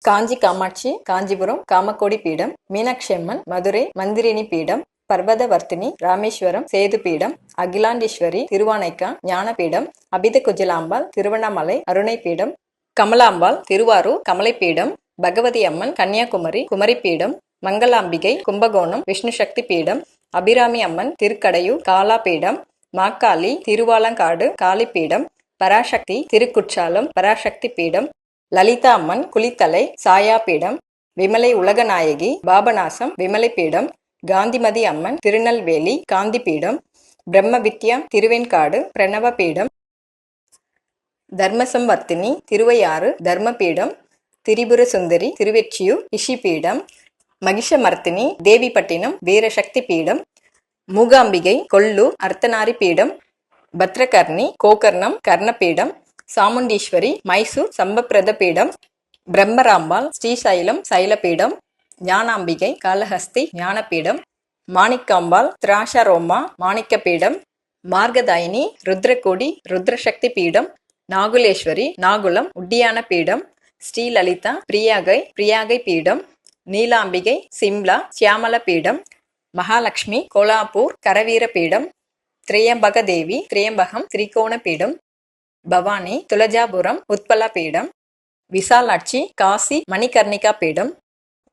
காஞ்சி காமாட்சி காஞ்சிபுரம் காமக்கோடி பீடம், மீனாட்சி அம்மன் மதுரை மந்திரினி பீடம், பர்வதவர்த்தினி ராமேஸ்வரம் சேது பீடம், அகிலாண்டீஸ்வரி திருவானைக்கா ஞானபீடம், அபித குஜலாம்பாள் திருவண்ணாமலை அருணை பீடம், கமலாம்பாள் திருவாரூர் கமலைப்பீடம், பகவதி அம்மன் கன்னியாகுமரி குமரிப்பீடம், மங்களாம்பிகை கும்பகோணம் விஷ்ணு சக்தி பீடம், அபிராமி அம்மன் திருக்கடையூர் காலாபீடம், மாக்காளி திருவாலங்காடு காளிப்பீடம், பராசக்தி திருக்குற்றாலம் பராசக்தி பீடம், லலிதா அம்மன் குளித்தலை சாயாபீடம், விமலை உலகநாயகி பாபநாசம் விமலை பீடம், காந்திமதி அம்மன் திருநெல்வேலி காந்தி பீடம், பிரம்ம வித்யா திருவெண்காடு பிரணவ பீடம், தர்மசம்வர்த்தினி திருவையாறு தர்மபீடம், திரிபுர சுந்தரி திருவெற்றியூர் இஷிபீடம், மகிஷமர்த்தினி தேவிப்பட்டினம் வீரசக்தி பீடம், மூகாம்பிகை கொல்லூர் அர்த்தநாரி பீடம், பத்ரகர்ணி கோகர்ணம் கர்ணபீடம், சாமுண்டீஸ்வரி மைசூர் சம்பப்பிரத பீடம், பிரம்மராம்பாள் ஸ்ரீசைலம் சைலபீடம், ஞானாம்பிகை காளஹஸ்தி ஞானபீடம், மாணிக்காம்பாள் திராஷரோமா மாணிக்க பீடம், மார்கதாயினி ருத்ரகோடி ருத்ரசக்தி பீடம், நாகுலேஸ்வரி நாகுலம் உட்டியான பீடம், ஸ்ரீலலிதா பிரியாகை பீடம், நீலாம்பிகை சிம்லா சியாமல பீடம், மகாலட்சுமி கோலாப்பூர் கரவீர பீடம், திரியம்பக தேவி திரியம்பகம் திரிகோண பீடம், பவானி துலஜாபுரம் உத்பல பீடம், விசாலாட்சி காசி மணிகர்ணிகா பீடம்,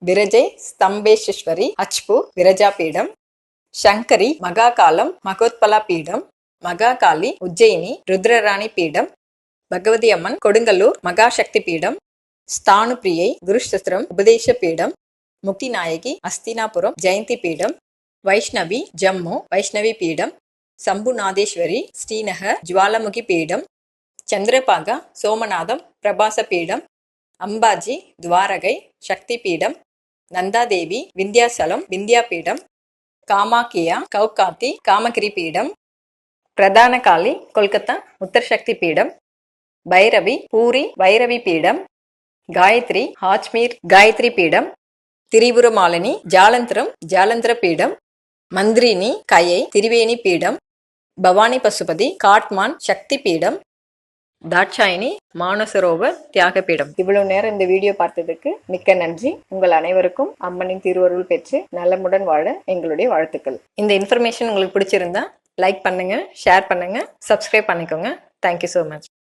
விரஜை ஸ்தம்பேஸ்வரி அச்பூர் விரஜா பீடம், சங்கரி மகாகாலம் மகோத்பலா பீடம், மகாகாளி உஜ்ஜயினி ருத்ரராணி பீடம், பகவதி அம்மன் கொடுங்கல்லூர் மகாசக்தி பீடம், ஸ்தானுப்பிரியை குருஷஸ்திரம் உபதேச பீடம், முக்தி நாயகி அஸ்தினாபுரம் ஜெயந்தி பீடம், வைஷ்ணவி ஜம்மு வைஷ்ணவி பீடம், சம்புநாதேஸ்வரி ஸ்ரீநகர் ஜுவாலமுகி பீடம், சந்திரபாகா சோமநாதம் பிரபாச பீடம், அம்பாஜி துவாரகை சக்தி பீடம், நந்தாதேவி விந்தியாசலம் விந்தியா பீடம், காமாக்கியா கௌகாத்தி காமகிரி பீடம், பிரதான காளி கொல்கத்தா உத்தரசக்தி பீடம், பைரவி பூரி வைரவி பீடம், காயத்ரி ஹாஜ்மீர் காயத்ரி பீடம், திரிபுரமாலினி ஜாலந்திரம் ஜாலந்திர பீடம், மந்திரினி கயை திரிவேணி பீடம், பவானி பசுபதி காட்மான் சக்தி பீடம், தாட்சாயினி மானசரோவர் தியாக பீடம். இவ்வளவு நேரம் இந்த வீடியோ பார்த்ததுக்கு மிக்க நன்றி. உங்கள் அனைவருக்கும் அம்மனின் திருவருள் பெற்று நலமுடன் வாழ எங்களுடைய வாழ்த்துக்கள். இந்த இன்ஃபர்மேஷன் உங்களுக்கு பிடிச்சிருந்தா லைக் பண்ணுங்க, ஷேர் பண்ணுங்க, சப்ஸ்கிரைப் பண்ணிக்கோங்க. Thank you so much.